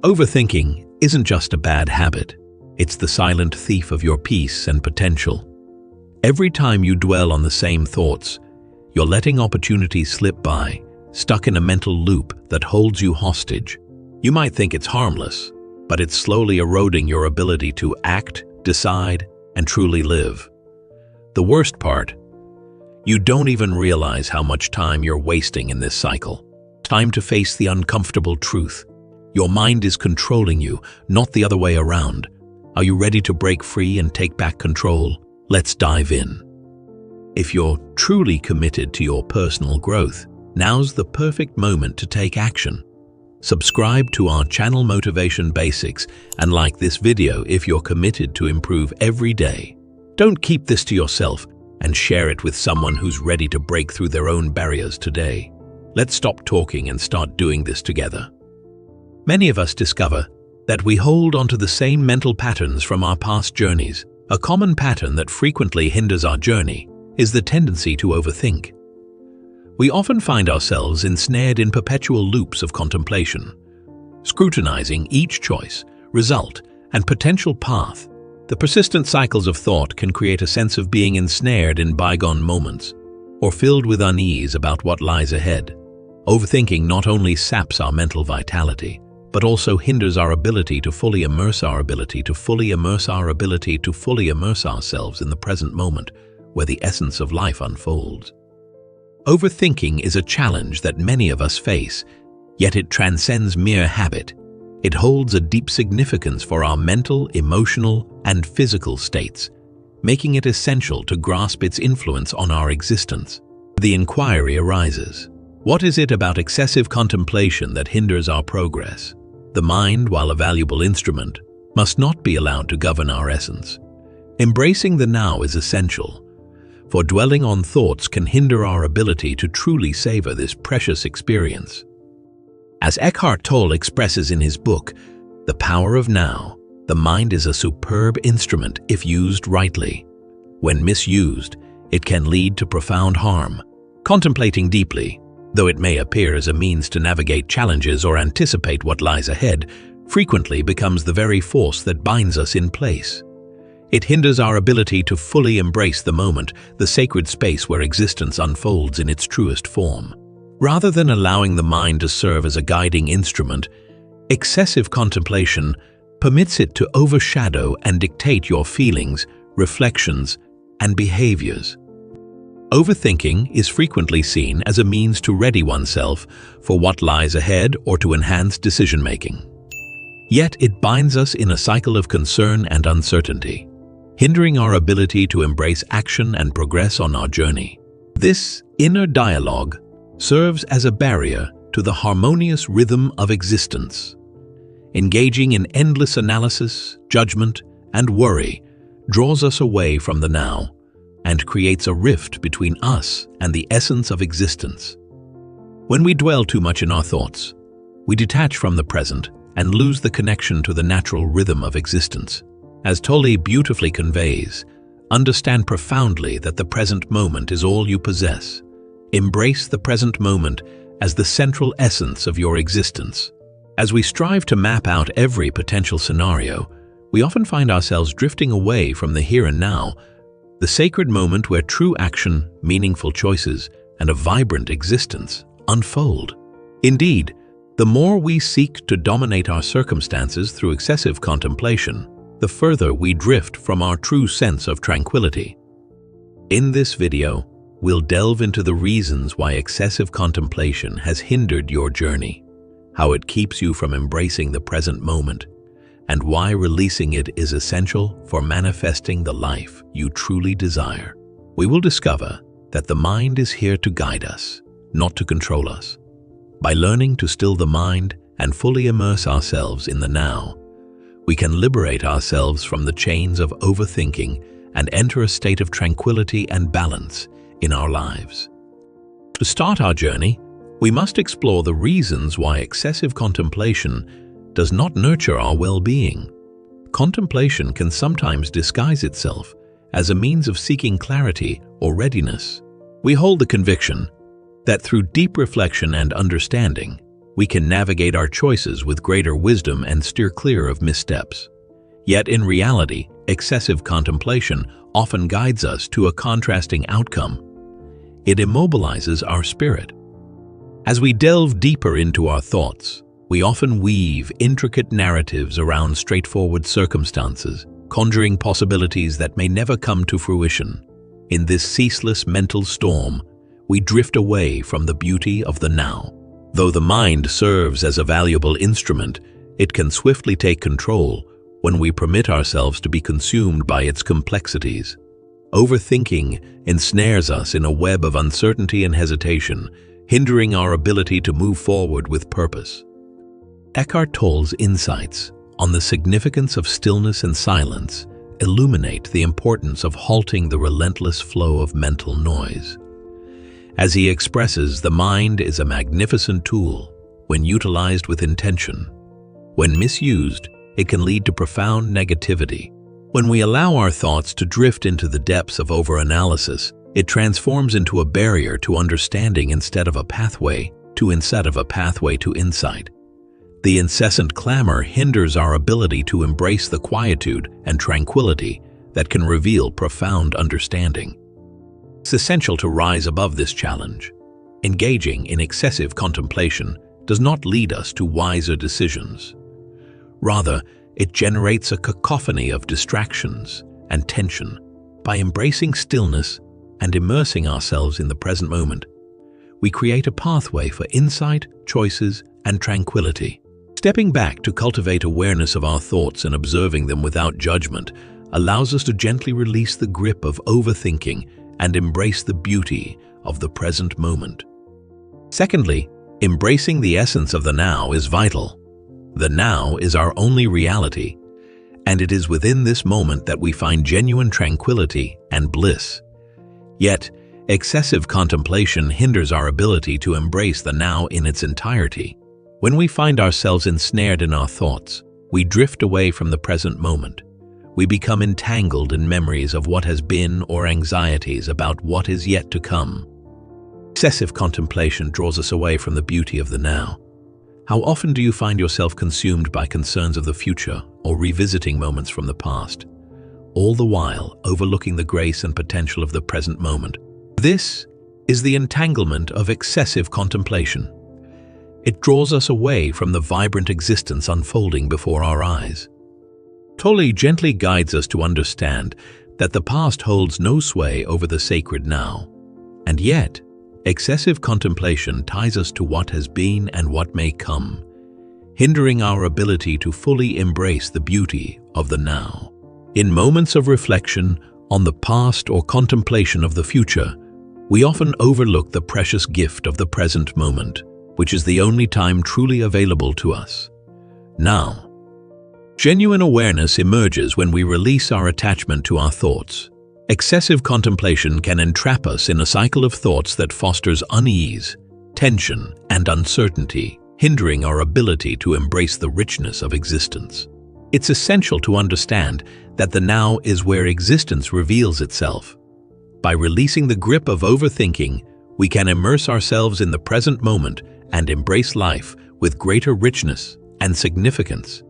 Overthinking isn't just a bad habit. It's the silent thief of your peace and potential. Every time you dwell on the same thoughts, you're letting opportunities slip by, stuck in a mental loop that holds you hostage. You might think it's harmless, but it's slowly eroding your ability to act, decide, and truly live. The worst part, you don't even realize how much time you're wasting in this cycle. Time to face the uncomfortable truth. Your mind is controlling you, not the other way around. Are you ready to break free and take back control? Let's dive in. If you're truly committed to your personal growth, now's the perfect moment to take action. Subscribe to our channel Motivation Basics and like this video if you're committed to improve every day. Don't keep this to yourself and share it with someone who's ready to break through their own barriers today. Let's stop talking and start doing this together. Many of us discover that we hold onto the same mental patterns from our past journeys. A common pattern that frequently hinders our journey is the tendency to overthink. We often find ourselves ensnared in perpetual loops of contemplation, scrutinizing each choice, result, and potential path. The persistent cycles of thought can create a sense of being ensnared in bygone moments or filled with unease about what lies ahead. Overthinking not only saps our mental vitality, but also hinders our ability to fully immerse ourselves in the present moment where the essence of life unfolds. Overthinking is a challenge that many of us face, yet it transcends mere habit. It holds a deep significance for our mental, emotional, and physical states, making it essential to grasp its influence on our existence. The inquiry arises: what is it about excessive contemplation that hinders our progress? The mind, while a valuable instrument, must not be allowed to govern our essence. Embracing the now is essential, for dwelling on thoughts can hinder our ability to truly savor this precious experience. As Eckhart Tolle expresses in his book, The Power of Now, the mind is a superb instrument if used rightly. When misused, it can lead to profound harm. Contemplating deeply, though it may appear as a means to navigate challenges or anticipate what lies ahead, frequently becomes the very force that binds us in place. It hinders our ability to fully embrace the moment, the sacred space where existence unfolds in its truest form. Rather than allowing the mind to serve as a guiding instrument, excessive contemplation permits it to overshadow and dictate your feelings, reflections, and behaviors. Overthinking is frequently seen as a means to ready oneself for what lies ahead or to enhance decision-making. Yet it binds us in a cycle of concern and uncertainty, hindering our ability to embrace action and progress on our journey. This inner dialogue serves as a barrier to the harmonious rhythm of existence. Engaging in endless analysis, judgment, and worry draws us away from the now and creates a rift between us and the essence of existence. When we dwell too much in our thoughts, we detach from the present and lose the connection to the natural rhythm of existence. As Tolle beautifully conveys, understand profoundly that the present moment is all you possess. Embrace the present moment as the central essence of your existence. As we strive to map out every potential scenario, we often find ourselves drifting away from the here and now, the sacred moment where true action, meaningful choices, and a vibrant existence unfold. Indeed, the more we seek to dominate our circumstances through excessive contemplation, the further we drift from our true sense of tranquility. In this video, we'll delve into the reasons why excessive contemplation has hindered your journey, how it keeps you from embracing the present moment, and why releasing it is essential for manifesting the life you truly desire. We will discover that the mind is here to guide us, not to control us. By learning to still the mind and fully immerse ourselves in the now, we can liberate ourselves from the chains of overthinking and enter a state of tranquility and balance in our lives. To start our journey, we must explore the reasons why excessive contemplation does not nurture our well-being. Contemplation can sometimes disguise itself as a means of seeking clarity or readiness. We hold the conviction that through deep reflection and understanding, we can navigate our choices with greater wisdom and steer clear of missteps. Yet in reality, excessive contemplation often guides us to a contrasting outcome. It immobilizes our spirit. As we delve deeper into our thoughts, we often weave intricate narratives around straightforward circumstances, conjuring possibilities that may never come to fruition. In this ceaseless mental storm, we drift away from the beauty of the now. Though the mind serves as a valuable instrument, it can swiftly take control when we permit ourselves to be consumed by its complexities. Overthinking ensnares us in a web of uncertainty and hesitation, hindering our ability to move forward with purpose. Eckhart Tolle's insights on the significance of stillness and silence illuminate the importance of halting the relentless flow of mental noise. As he expresses, the mind is a magnificent tool when utilized with intention. When misused, it can lead to profound negativity. When we allow our thoughts to drift into the depths of overanalysis, it transforms into a barrier to understanding instead of a pathway to insight. The incessant clamor hinders our ability to embrace the quietude and tranquility that can reveal profound understanding. It's essential to rise above this challenge. Engaging in excessive contemplation does not lead us to wiser decisions. Rather, it generates a cacophony of distractions and tension. By embracing stillness and immersing ourselves in the present moment, we create a pathway for insight, choices, and tranquility. Stepping back to cultivate awareness of our thoughts and observing them without judgment allows us to gently release the grip of overthinking and embrace the beauty of the present moment. Secondly, embracing the essence of the now is vital. The now is our only reality, and it is within this moment that we find genuine tranquility and bliss. Yet, excessive contemplation hinders our ability to embrace the now in its entirety. When we find ourselves ensnared in our thoughts, we drift away from the present moment. We become entangled in memories of what has been or anxieties about what is yet to come. Excessive contemplation draws us away from the beauty of the now. How often do you find yourself consumed by concerns of the future or revisiting moments from the past, all the while overlooking the grace and potential of the present moment? This is the entanglement of excessive contemplation. It draws us away from the vibrant existence unfolding before our eyes. Tolle gently guides us to understand that the past holds no sway over the sacred now, and yet, excessive contemplation ties us to what has been and what may come, hindering our ability to fully embrace the beauty of the now. In moments of reflection on the past or contemplation of the future, we often overlook the precious gift of the present moment, which is the only time truly available to us. Now, genuine awareness emerges when we release our attachment to our thoughts. Excessive contemplation can entrap us in a cycle of thoughts that fosters unease, tension, and uncertainty, hindering our ability to embrace the richness of existence. It's essential to understand that the now is where existence reveals itself. By releasing the grip of overthinking, we can immerse ourselves in the present moment and embrace life with greater richness and significance.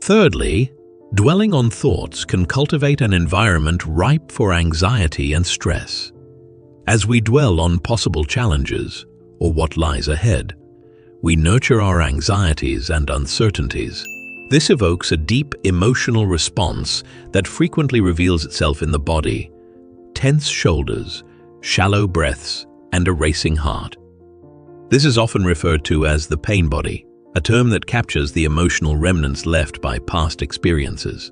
Thirdly, dwelling on thoughts can cultivate an environment ripe for anxiety and stress. As we dwell on possible challenges or what lies ahead, we nurture our anxieties and uncertainties. This evokes a deep emotional response that frequently reveals itself in the body: tense shoulders, shallow breaths, and a racing heart. This is often referred to as the pain body, a term that captures the emotional remnants left by past experiences.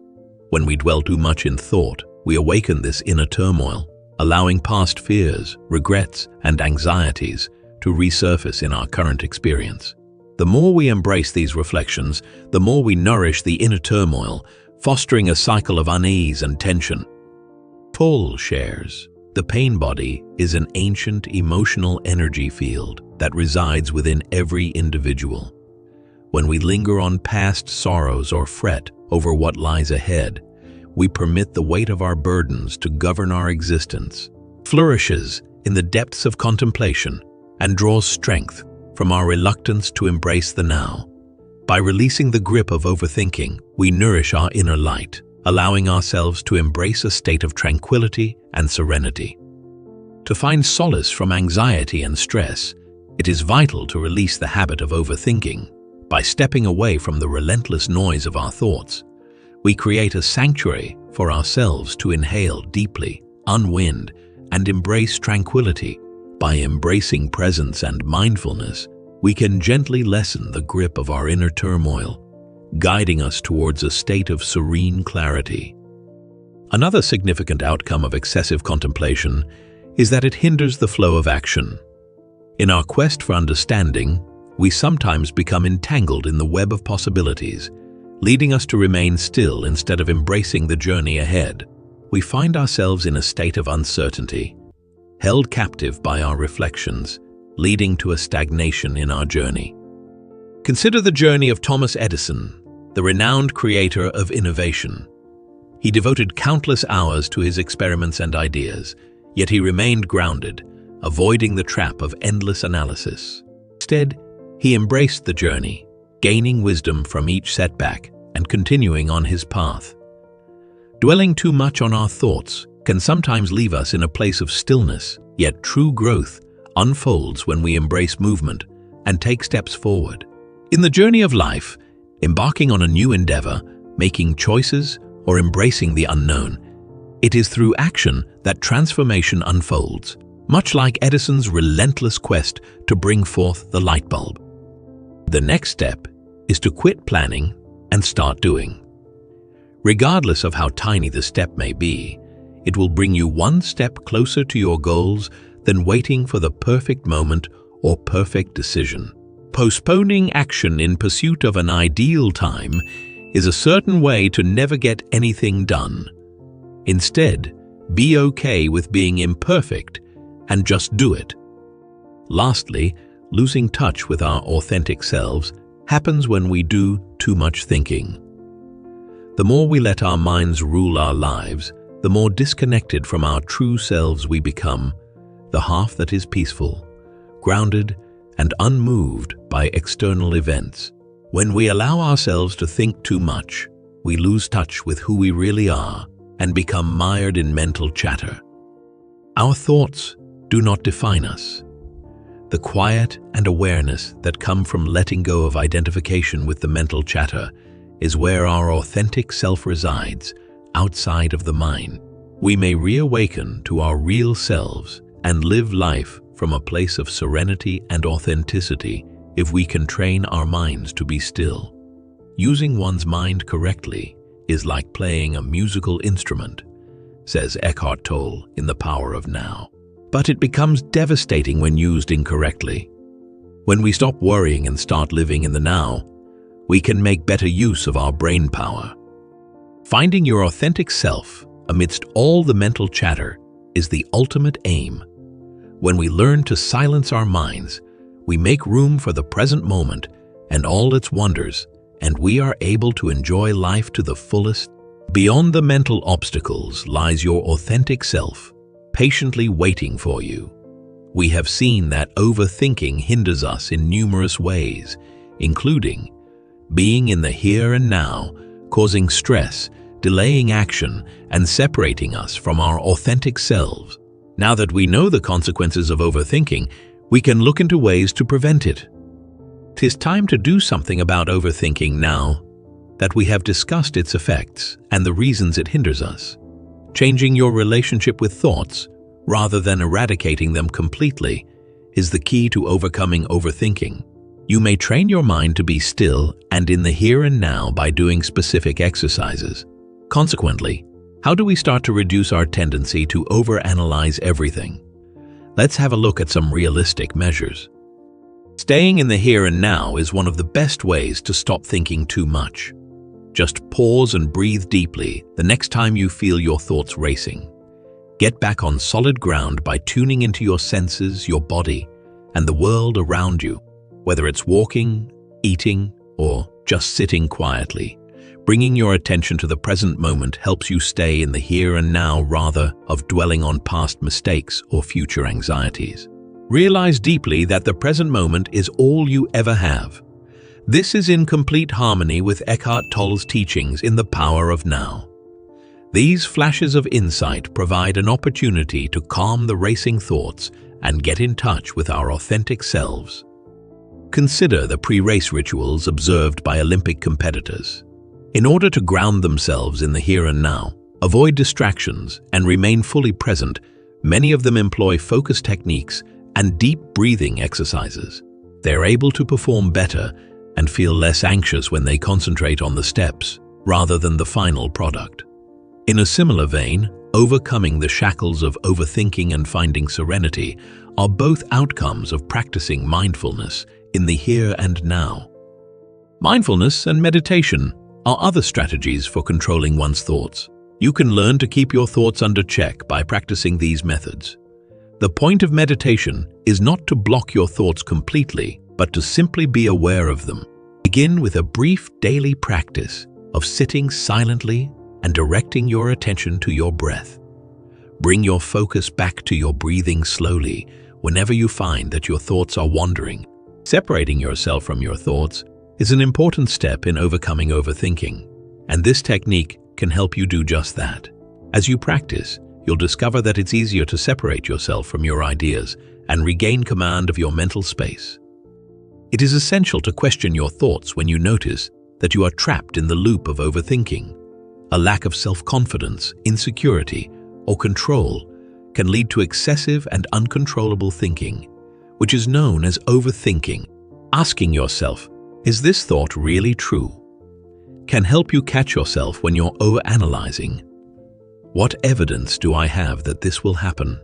When we dwell too much in thought, we awaken this inner turmoil, allowing past fears, regrets, and anxieties to resurface in our current experience. The more we embrace these reflections, the more we nourish the inner turmoil, fostering a cycle of unease and tension. Tolle shares, the pain body is an ancient emotional energy field that resides within every individual. When we linger on past sorrows or fret over what lies ahead, we permit the weight of our burdens to govern our existence, flourishes in the depths of contemplation, and draws strength from our reluctance to embrace the now. By releasing the grip of overthinking, we nourish our inner light, allowing ourselves to embrace a state of tranquility and serenity. To find solace from anxiety and stress, it is vital to release the habit of overthinking. By stepping away from the relentless noise of our thoughts, we create a sanctuary for ourselves to inhale deeply, unwind, and embrace tranquility. By embracing presence and mindfulness, we can gently lessen the grip of our inner turmoil, guiding us towards a state of serene clarity. Another significant outcome of excessive contemplation is that it hinders the flow of action. In our quest for understanding, we sometimes become entangled in the web of possibilities, leading us to remain still instead of embracing the journey ahead. We find ourselves in a state of uncertainty, held captive by our reflections, leading to a stagnation in our journey. Consider the journey of Thomas Edison, the renowned creator of innovation. He devoted countless hours to his experiments and ideas, yet he remained grounded, avoiding the trap of endless analysis. Instead, he embraced the journey, gaining wisdom from each setback and continuing on his path. Dwelling too much on our thoughts can sometimes leave us in a place of stillness, yet true growth unfolds when we embrace movement and take steps forward. In the journey of life, embarking on a new endeavor, making choices, or embracing the unknown, it is through action that transformation unfolds, much like Edison's relentless quest to bring forth the light bulb. The next step is to quit planning and start doing. Regardless of how tiny the step may be, it will bring you one step closer to your goals than waiting for the perfect moment or perfect decision. Postponing action in pursuit of an ideal time is a certain way to never get anything done. Instead, be okay with being imperfect and just do it. Lastly, losing touch with our authentic selves happens when we do too much thinking. The more we let our minds rule our lives, the more disconnected from our true selves we become, the half that is peaceful, grounded, and unmoved by external events. When we allow ourselves to think too much, we lose touch with who we really are and become mired in mental chatter. Our thoughts do not define us. The quiet and awareness that come from letting go of identification with the mental chatter is where our authentic self resides, outside of the mind. We may reawaken to our real selves and live life from a place of serenity and authenticity if we can train our minds to be still. Using one's mind correctly is like playing a musical instrument, says Eckhart Tolle in The Power of Now. But it becomes devastating when used incorrectly. When we stop worrying and start living in the now, we can make better use of our brain power. Finding your authentic self amidst all the mental chatter is the ultimate aim. When we learn to silence our minds, we make room for the present moment and all its wonders, and we are able to enjoy life to the fullest. Beyond the mental obstacles lies your authentic self, patiently waiting for you. We have seen that overthinking hinders us in numerous ways, including being in the here and now, causing stress, delaying action, and separating us from our authentic selves. Now that we know the consequences of overthinking, we can look into ways to prevent it. 'Tis time to do something about overthinking now that we have discussed its effects and the reasons it hinders us. Changing your relationship with thoughts, rather than eradicating them completely, is the key to overcoming overthinking. You may train your mind to be still and in the here and now by doing specific exercises. Consequently, how do we start to reduce our tendency to overanalyze everything? Let's have a look at some realistic measures. Staying in the here and now is one of the best ways to stop thinking too much. Just pause and breathe deeply the next time you feel your thoughts racing. Get back on solid ground by tuning into your senses, your body, and the world around you, whether it's walking, eating, or just sitting quietly. Bringing your attention to the present moment helps you stay in the here and now rather of dwelling on past mistakes or future anxieties. Realize deeply that the present moment is all you ever have. This is in complete harmony with Eckhart Tolle's teachings in The Power of Now. These flashes of insight provide an opportunity to calm the racing thoughts and get in touch with our authentic selves. Consider the pre-race rituals observed by Olympic competitors. In order to ground themselves in the here and now, avoid distractions, and remain fully present, many of them employ focus techniques and deep breathing exercises. They are able to perform better and feel less anxious when they concentrate on the steps rather than the final product. In a similar vein, overcoming the shackles of overthinking and finding serenity are both outcomes of practicing mindfulness in the here and now. Mindfulness and meditation are other strategies for controlling one's thoughts. You can learn to keep your thoughts under check by practicing these methods. The point of meditation is not to block your thoughts completely, but to simply be aware of them. Begin with a brief daily practice of sitting silently and directing your attention to your breath. Bring your focus back to your breathing slowly whenever you find that your thoughts are wandering. Separating yourself from your thoughts is an important step in overcoming overthinking, and this technique can help you do just that. As you practice, you'll discover that it's easier to separate yourself from your ideas and regain command of your mental space. It is essential to question your thoughts when you notice that you are trapped in the loop of overthinking. A lack of self-confidence, insecurity, or control can lead to excessive and uncontrollable thinking, which is known as overthinking. Asking yourself, "Is this thought really true?" can help you catch yourself when you're overanalyzing. What evidence do I have that this will happen?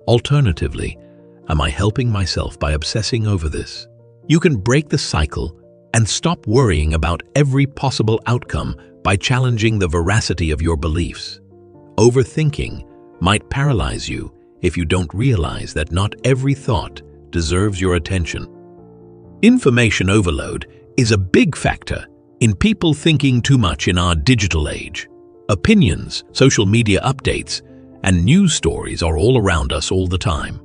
Alternatively, am I helping myself by obsessing over this? You can break the cycle and stop worrying about every possible outcome by challenging the veracity of your beliefs. Overthinking might paralyze you if you don't realize that not every thought deserves your attention. Information overload is a big factor in people thinking too much in our digital age. Opinions, social media updates, and news stories are all around us all the time.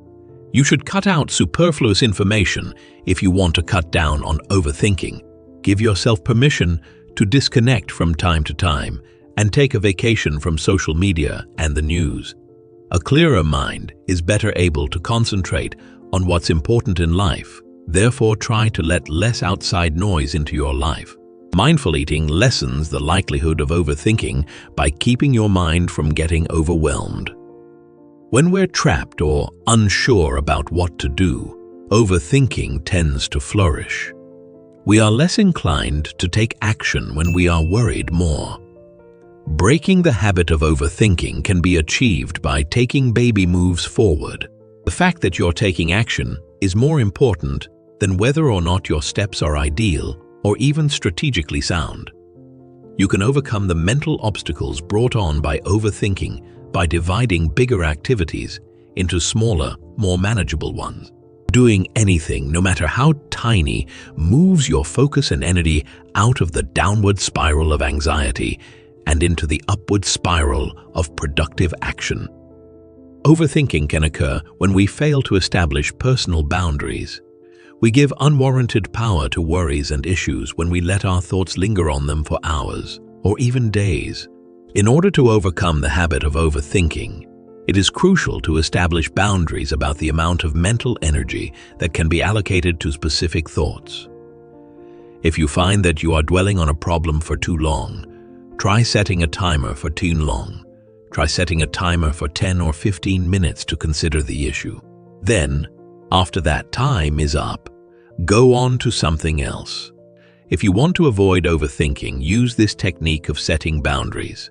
You should cut out superfluous information if you want to cut down on overthinking. Give yourself permission to disconnect from time to time and take a vacation from social media and the news. A clearer mind is better able to concentrate on what's important in life. Therefore, try to let less outside noise into your life. Mindful eating lessens the likelihood of overthinking by keeping your mind from getting overwhelmed. When we're trapped or unsure about what to do, overthinking tends to flourish. We are less inclined to take action when we are worried more. Breaking the habit of overthinking can be achieved by taking baby moves forward. The fact that you're taking action is more important than whether or not your steps are ideal or even strategically sound. You can overcome the mental obstacles brought on by overthinking by dividing bigger activities into smaller, more manageable ones. Doing anything, no matter how tiny, moves your focus and energy out of the downward spiral of anxiety and into the upward spiral of productive action. Overthinking can occur when we fail to establish personal boundaries. We give unwarranted power to worries and issues when we let our thoughts linger on them for hours or even days. In order to overcome the habit of overthinking, it is crucial to establish boundaries about the amount of mental energy that can be allocated to specific thoughts. If you find that you are dwelling on a problem for too long, try setting a timer for too long. Try setting a timer for 10 or 15 minutes to consider the issue. Then, after that time is up, go on to something else. If you want to avoid overthinking, use this technique of setting boundaries.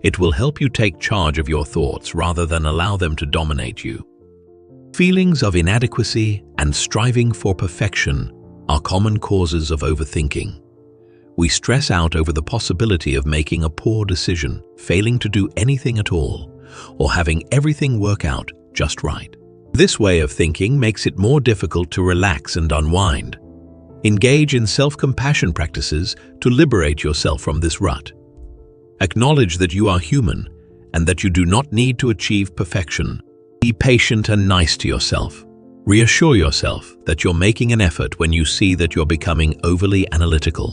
It will help you take charge of your thoughts rather than allow them to dominate you. Feelings of inadequacy and striving for perfection are common causes of overthinking. We stress out over the possibility of making a poor decision, failing to do anything at all, or having everything work out just right. This way of thinking makes it more difficult to relax and unwind. Engage in self-compassion practices to liberate yourself from this rut. Acknowledge that you are human and that you do not need to achieve perfection. Be patient and nice to yourself. Reassure yourself that you're making an effort when you see that you're becoming overly analytical.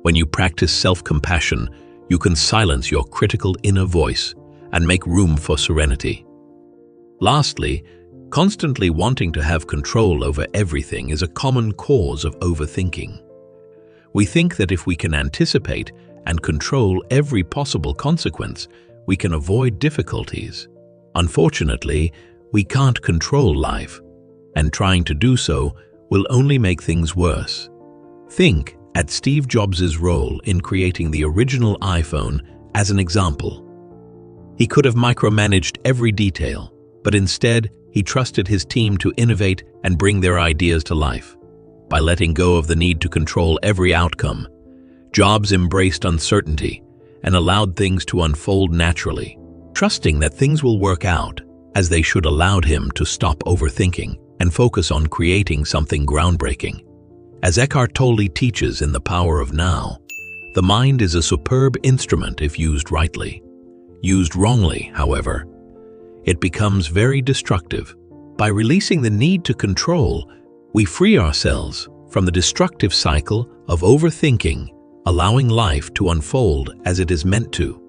When you practice self-compassion, you can silence your critical inner voice and make room for serenity. Lastly, constantly wanting to have control over everything is a common cause of overthinking. We think that if we can anticipate and control every possible consequence, we can avoid difficulties. Unfortunately, we can't control life, and trying to do so will only make things worse. Think at Steve Jobs' role in creating the original iPhone as an example. He could have micromanaged every detail, but instead he trusted his team to innovate and bring their ideas to life. By letting go of the need to control every outcome, Jobs embraced uncertainty and allowed things to unfold naturally, trusting that things will work out as they should. Allowed him to stop overthinking and focus on creating something groundbreaking. As Eckhart Tolle teaches in The Power of Now, the mind is a superb instrument if used rightly. Used wrongly, however, it becomes very destructive. By releasing the need to control, we free ourselves from the destructive cycle of overthinking, allowing life to unfold as it is meant to.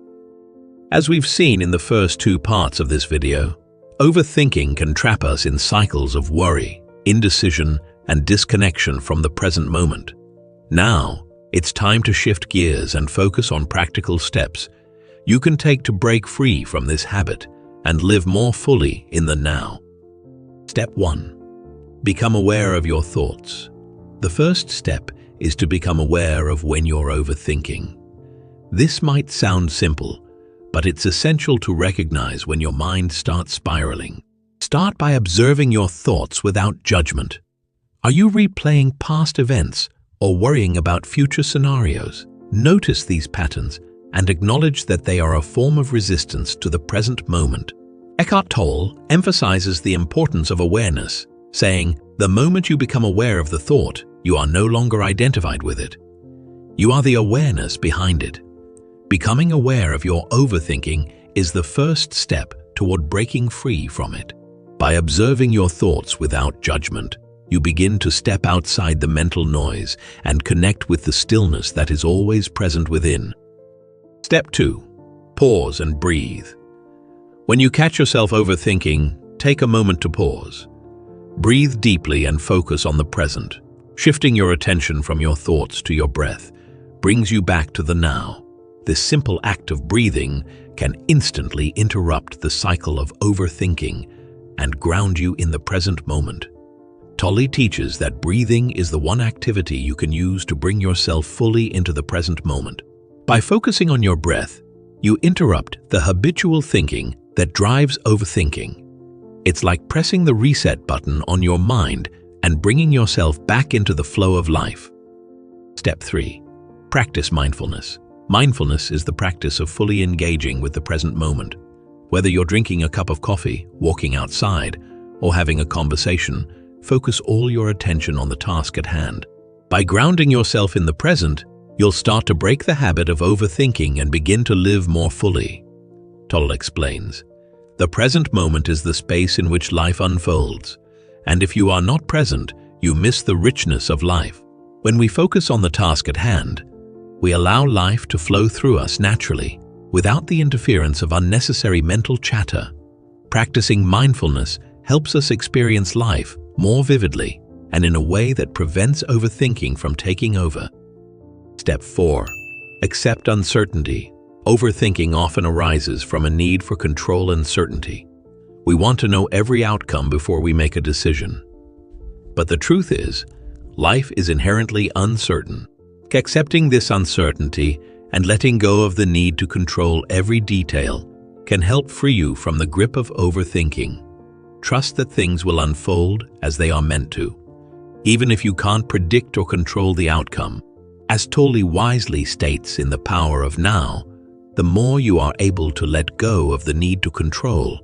As we've seen in the first two parts of this video, overthinking can trap us in cycles of worry, indecision, and disconnection from the present moment. Now, it's time to shift gears and focus on practical steps you can take to break free from this habit and live more fully in the now. Step 1. Become aware of your thoughts. The first step is to become aware of when you're overthinking. This might sound simple, but it's essential to recognize when your mind starts spiraling. Start by observing your thoughts without judgment. Are you replaying past events or worrying about future scenarios? Notice these patterns and acknowledge that they are a form of resistance to the present moment. Eckhart Tolle emphasizes the importance of awareness, saying, "The moment you become aware of the thought, you are no longer identified with it. You are the awareness behind it." Becoming aware of your overthinking is the first step toward breaking free from it. By observing your thoughts without judgment, you begin to step outside the mental noise and connect with the stillness that is always present within. Step 2. Pause and breathe. When you catch yourself overthinking, take a moment to pause. Breathe deeply and focus on the present. Shifting your attention from your thoughts to your breath brings you back to the now. This simple act of breathing can instantly interrupt the cycle of overthinking and ground you in the present moment. Tolle teaches that breathing is the one activity you can use to bring yourself fully into the present moment. By focusing on your breath, you interrupt the habitual thinking that drives overthinking. It's like pressing the reset button on your mind and bringing yourself back into the flow of life. Step 3. Practice mindfulness. Mindfulness is the practice of fully engaging with the present moment. Whether you're drinking a cup of coffee, walking outside, or having a conversation, focus all your attention on the task at hand. By grounding yourself in the present, you'll start to break the habit of overthinking and begin to live more fully. Tolle explains, "The present moment is the space in which life unfolds, and if you are not present, you miss the richness of life." When we focus on the task at hand, we allow life to flow through us naturally, without the interference of unnecessary mental chatter. Practicing mindfulness helps us experience life more vividly and in a way that prevents overthinking from taking over. Step 4. Accept uncertainty. Overthinking often arises from a need for control and certainty. We want to know every outcome before we make a decision. But the truth is, life is inherently uncertain. Accepting this uncertainty and letting go of the need to control every detail can help free you from the grip of overthinking. Trust that things will unfold as they are meant to, even if you can't predict or control the outcome. As Tolle wisely states in The Power of Now, the more you are able to let go of the need to control,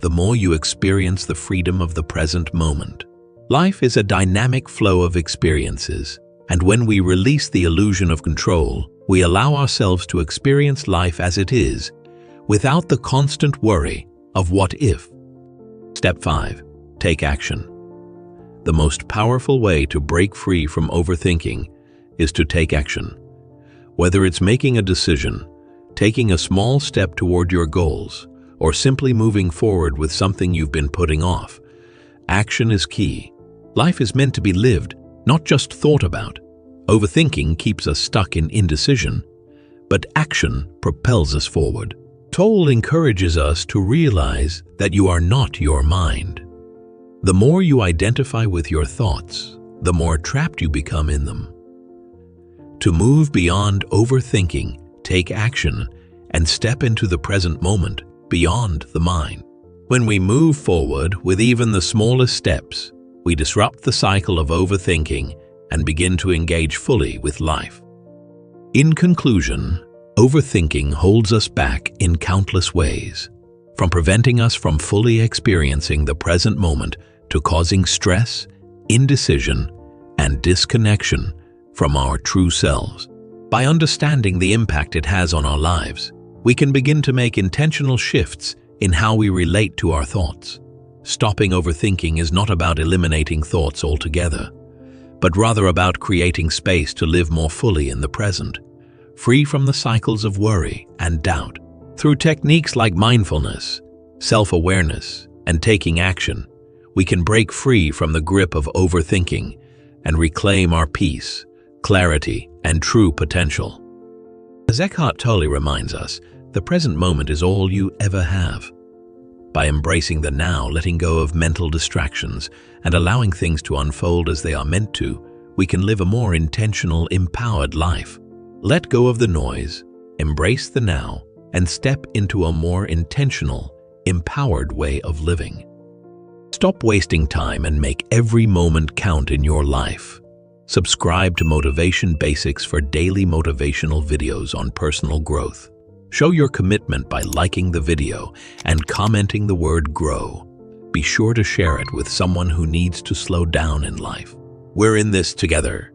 the more you experience the freedom of the present moment. Life is a dynamic flow of experiences, and when we release the illusion of control, we allow ourselves to experience life as it is, without the constant worry of what if. Step 5. Take action. the most powerful way to break free from overthinking is to take action. Whether it's making a decision, taking a small step toward your goals, or simply moving forward with something you've been putting off, action is key. Life is meant to be lived, not just thought about. Overthinking keeps us stuck in indecision, but action propels us forward. Tolle encourages us to realize that you are not your mind. The more you identify with your thoughts, the more trapped you become in them. To move beyond overthinking, take action, and step into the present moment beyond the mind. When we move forward with even the smallest steps, we disrupt the cycle of overthinking and begin to engage fully with life. In conclusion, overthinking holds us back in countless ways, from preventing us from fully experiencing the present moment to causing stress, indecision, and disconnection from our true selves. By understanding the impact it has on our lives, we can begin to make intentional shifts in how we relate to our thoughts. Stopping overthinking is not about eliminating thoughts altogether, but rather about creating space to live more fully in the present, free from the cycles of worry and doubt. Through techniques like mindfulness, self-awareness, and taking action, we can break free from the grip of overthinking and reclaim our peace, clarity, and true potential. As Eckhart Tolle reminds us, the present moment is all you ever have. By embracing the now, letting go of mental distractions, and allowing things to unfold as they are meant to, we can live a more intentional, empowered life. Let go of the noise, embrace the now, and step into a more intentional, empowered way of living. Stop wasting time and make every moment count in your life. Subscribe to Motivation Basics for daily motivational videos on personal growth. Show your commitment by liking the video and commenting the word GROW. Be sure to share it with someone who needs to slow down in life. We're in this together.